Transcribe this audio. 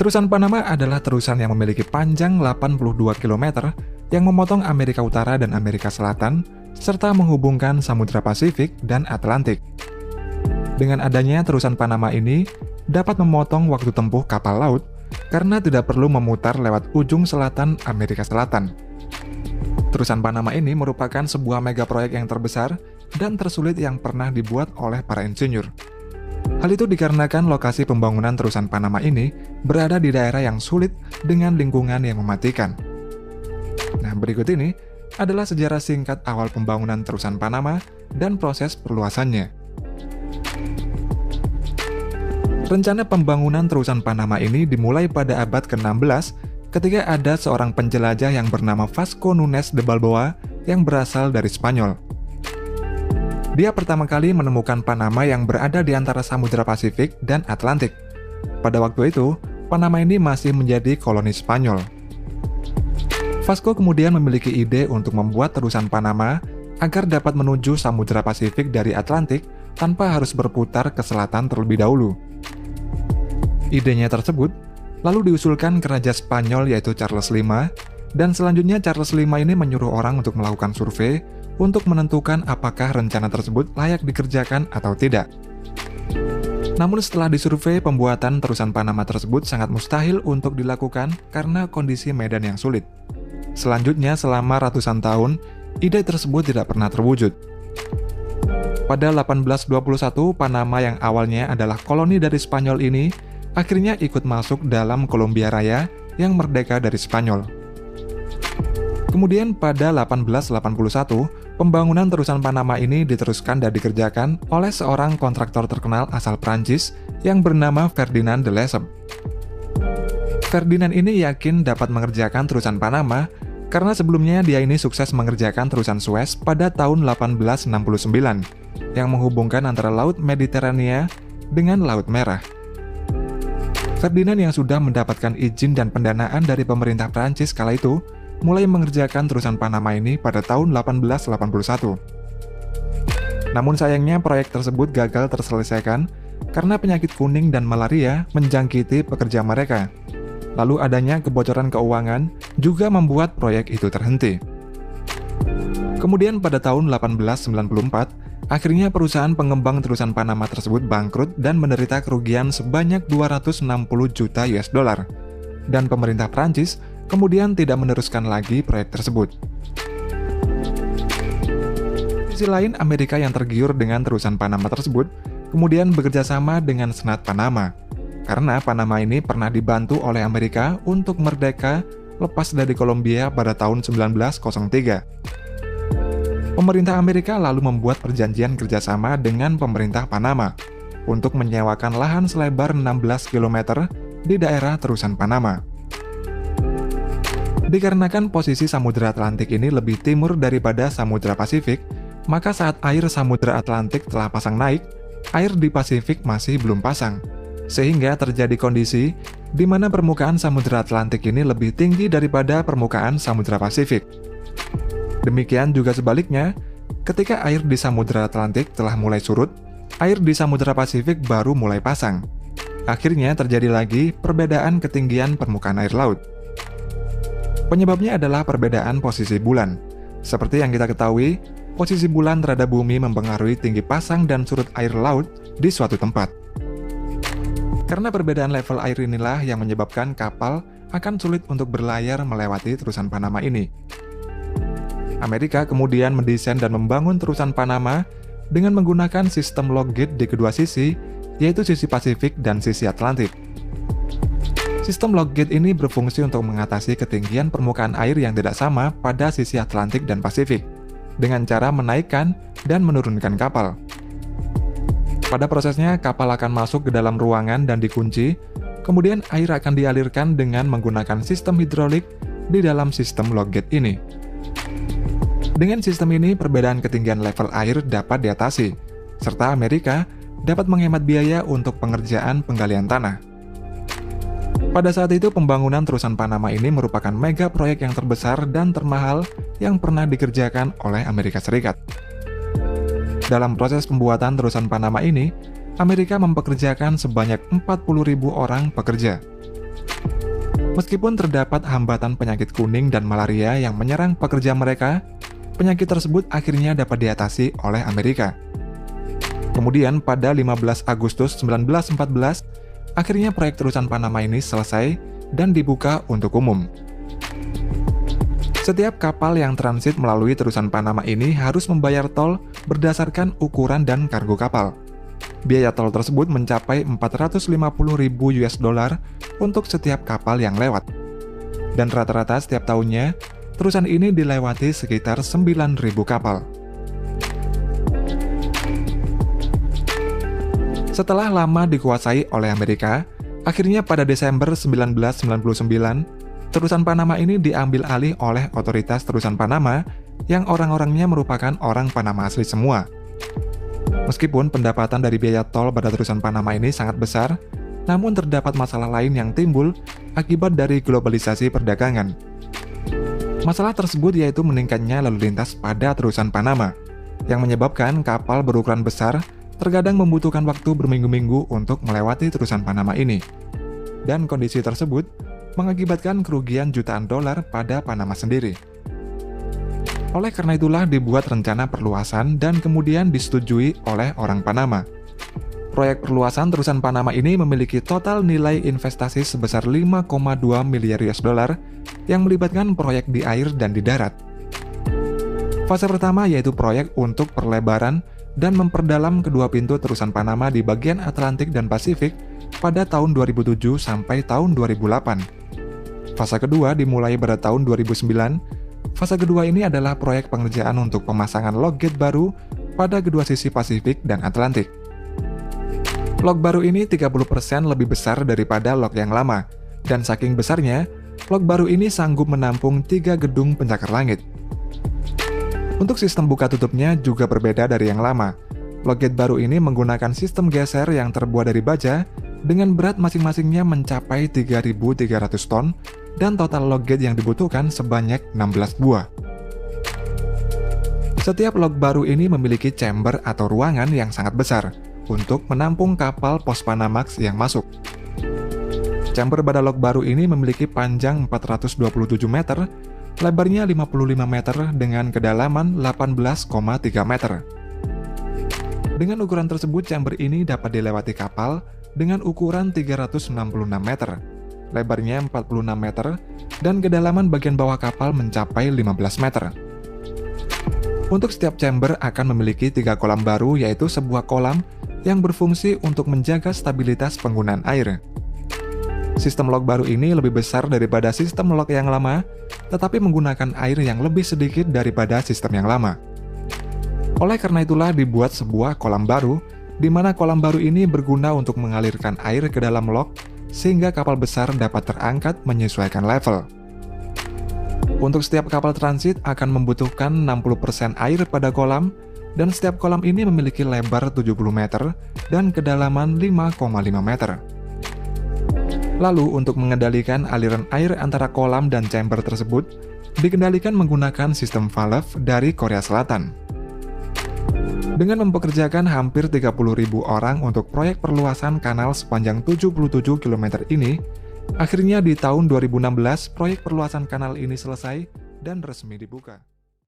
Terusan Panama adalah terusan yang memiliki panjang 82 km yang memotong Amerika Utara dan Amerika Selatan, serta menghubungkan Samudra Pasifik dan Atlantik. Dengan adanya terusan Panama ini, dapat memotong waktu tempuh kapal laut karena tidak perlu memutar lewat ujung selatan Amerika Selatan. Terusan Panama ini merupakan sebuah mega proyek yang terbesar dan tersulit yang pernah dibuat oleh para insinyur. Hal itu dikarenakan lokasi pembangunan terusan Panama ini berada di daerah yang sulit dengan lingkungan yang mematikan. Nah, berikut ini adalah sejarah singkat awal pembangunan terusan Panama dan proses perluasannya. Rencana pembangunan terusan Panama ini dimulai pada abad ke-16 ketika ada seorang penjelajah yang bernama Vasco Nunes de Balboa yang berasal dari Spanyol. Dia pertama kali menemukan Panama yang berada di antara Samudra Pasifik dan Atlantik. Pada waktu itu, Panama ini masih menjadi koloni Spanyol. Vasco kemudian memiliki ide untuk membuat terusan Panama agar dapat menuju Samudra Pasifik dari Atlantik tanpa harus berputar ke selatan terlebih dahulu. Idenya tersebut lalu diusulkan ke Raja Spanyol yaitu Charles V, dan selanjutnya Charles V ini menyuruh orang untuk melakukan survei untuk menentukan apakah rencana tersebut layak dikerjakan atau tidak. Namun setelah disurvei, pembuatan terusan Panama tersebut sangat mustahil untuk dilakukan karena kondisi medan yang sulit. Selanjutnya, selama ratusan tahun, ide tersebut tidak pernah terwujud. Pada 1821, Panama yang awalnya adalah koloni dari Spanyol ini, akhirnya ikut masuk dalam Kolombia Raya yang merdeka dari Spanyol. Kemudian pada 1881, pembangunan terusan Panama ini diteruskan dan dikerjakan oleh seorang kontraktor terkenal asal Prancis yang bernama Ferdinand de Lesseps. Ferdinand ini yakin dapat mengerjakan terusan Panama karena sebelumnya dia ini sukses mengerjakan terusan Suez pada tahun 1869 yang menghubungkan antara Laut Mediterania dengan Laut Merah. Ferdinand yang sudah mendapatkan izin dan pendanaan dari pemerintah Prancis kala itu mulai mengerjakan terusan Panama ini pada tahun 1881. Namun sayangnya proyek tersebut gagal terselesaikan karena penyakit kuning dan malaria menjangkiti pekerja mereka. Lalu adanya kebocoran keuangan juga membuat proyek itu terhenti. Kemudian pada tahun 1894, akhirnya perusahaan pengembang terusan Panama tersebut bangkrut dan menderita kerugian sebanyak 260 juta US dollar. Dan pemerintah Prancis kemudian tidak meneruskan lagi proyek tersebut. Di sisi lain, Amerika yang tergiur dengan terusan Panama tersebut kemudian bekerja sama dengan Senat Panama, karena Panama ini pernah dibantu oleh Amerika untuk merdeka lepas dari Kolombia pada tahun 1903. Pemerintah Amerika lalu membuat perjanjian kerjasama dengan pemerintah Panama untuk menyewakan lahan selebar 16 km di daerah terusan Panama. Dikarenakan posisi Samudra Atlantik ini lebih timur daripada Samudra Pasifik, maka saat air Samudra Atlantik telah pasang naik, air di Pasifik masih belum pasang, sehingga terjadi kondisi di mana permukaan Samudra Atlantik ini lebih tinggi daripada permukaan Samudra Pasifik. Demikian juga sebaliknya, ketika air di Samudra Atlantik telah mulai surut, air di Samudra Pasifik baru mulai pasang. Akhirnya terjadi lagi perbedaan ketinggian permukaan air laut. Penyebabnya adalah perbedaan posisi bulan. Seperti yang kita ketahui, posisi bulan terhadap bumi mempengaruhi tinggi pasang dan surut air laut di suatu tempat. Karena perbedaan level air inilah yang menyebabkan kapal akan sulit untuk berlayar melewati terusan Panama ini. Amerika kemudian mendesain dan membangun terusan Panama dengan menggunakan sistem lock gate di kedua sisi, yaitu sisi Pasifik dan sisi Atlantik. Sistem lock gate ini berfungsi untuk mengatasi ketinggian permukaan air yang tidak sama pada sisi Atlantik dan Pasifik, dengan cara menaikkan dan menurunkan kapal. Pada prosesnya, kapal akan masuk ke dalam ruangan dan dikunci, kemudian air akan dialirkan dengan menggunakan sistem hidrolik di dalam sistem lock gate ini. Dengan sistem ini, perbedaan ketinggian level air dapat diatasi, serta Amerika dapat menghemat biaya untuk pengerjaan penggalian tanah. Pada saat itu, pembangunan terusan Panama ini merupakan mega proyek yang terbesar dan termahal yang pernah dikerjakan oleh Amerika Serikat. Dalam proses pembuatan terusan Panama ini, Amerika mempekerjakan sebanyak 40.000 orang pekerja. Meskipun terdapat hambatan penyakit kuning dan malaria yang menyerang pekerja mereka, penyakit tersebut akhirnya dapat diatasi oleh Amerika. Kemudian pada 15 Agustus 1914, akhirnya proyek terusan Panama ini selesai dan dibuka untuk umum. Setiap kapal yang transit melalui terusan Panama ini harus membayar tol berdasarkan ukuran dan kargo kapal. Biaya tol tersebut mencapai 450.000 US dollar untuk setiap kapal yang lewat. Dan rata-rata setiap tahunnya, terusan ini dilewati sekitar 9.000 kapal. Setelah lama dikuasai oleh Amerika, akhirnya pada Desember 1999, terusan Panama ini diambil alih oleh otoritas terusan Panama yang orang-orangnya merupakan orang Panama asli semua. Meskipun pendapatan dari biaya tol pada terusan Panama ini sangat besar, namun terdapat masalah lain yang timbul akibat dari globalisasi perdagangan. Masalah tersebut yaitu meningkatnya lalu lintas pada terusan Panama, yang menyebabkan kapal berukuran besar terkadang membutuhkan waktu berminggu-minggu untuk melewati terusan Panama ini. Dan kondisi tersebut mengakibatkan kerugian jutaan dolar pada Panama sendiri. Oleh karena itulah dibuat rencana perluasan dan kemudian disetujui oleh orang Panama. Proyek perluasan terusan Panama ini memiliki total nilai investasi sebesar 5,2 miliar US dollar yang melibatkan proyek di air dan di darat. Fase pertama yaitu proyek untuk perlebaran dan memperdalam kedua pintu terusan Panama di bagian Atlantik dan Pasifik pada tahun 2007 sampai tahun 2008. Fase kedua dimulai pada tahun 2009. Fase kedua ini adalah proyek pengerjaan untuk pemasangan lock gate baru pada kedua sisi Pasifik dan Atlantik. Lock baru ini 30% lebih besar daripada lock yang lama, dan saking besarnya, lock baru ini sanggup menampung 3 gedung pencakar langit. Untuk sistem buka tutupnya juga berbeda dari yang lama. Lock gate baru ini menggunakan sistem geser yang terbuat dari baja, dengan berat masing-masingnya mencapai 3.300 ton, dan total lock gate yang dibutuhkan sebanyak 16 buah. Setiap lock baru ini memiliki chamber atau ruangan yang sangat besar untuk menampung kapal pos Panamax yang masuk. Chamber pada lock baru ini memiliki panjang 427 meter, lebarnya 55 meter dengan kedalaman 18,3 meter. Dengan ukuran tersebut, chamber ini dapat dilewati kapal dengan ukuran 366 meter. Lebarnya 46 meter, dan kedalaman bagian bawah kapal mencapai 15 meter. Untuk setiap chamber akan memiliki 3 kolam baru, yaitu sebuah kolam yang berfungsi untuk menjaga stabilitas penggunaan air. Sistem lock baru ini lebih besar daripada sistem lock yang lama, tetapi menggunakan air yang lebih sedikit daripada sistem yang lama. Oleh karena itulah dibuat sebuah kolam baru, di mana kolam baru ini berguna untuk mengalirkan air ke dalam lock, sehingga kapal besar dapat terangkat menyesuaikan level. Untuk setiap kapal transit akan membutuhkan 60% air pada kolam, dan setiap kolam ini memiliki lebar 70 meter dan kedalaman 5,5 meter. Lalu untuk mengendalikan aliran air antara kolam dan chamber tersebut, dikendalikan menggunakan sistem valve dari Korea Selatan. Dengan mempekerjakan hampir 30.000 orang untuk proyek perluasan kanal sepanjang 77 km ini, akhirnya di tahun 2016 proyek perluasan kanal ini selesai dan resmi dibuka.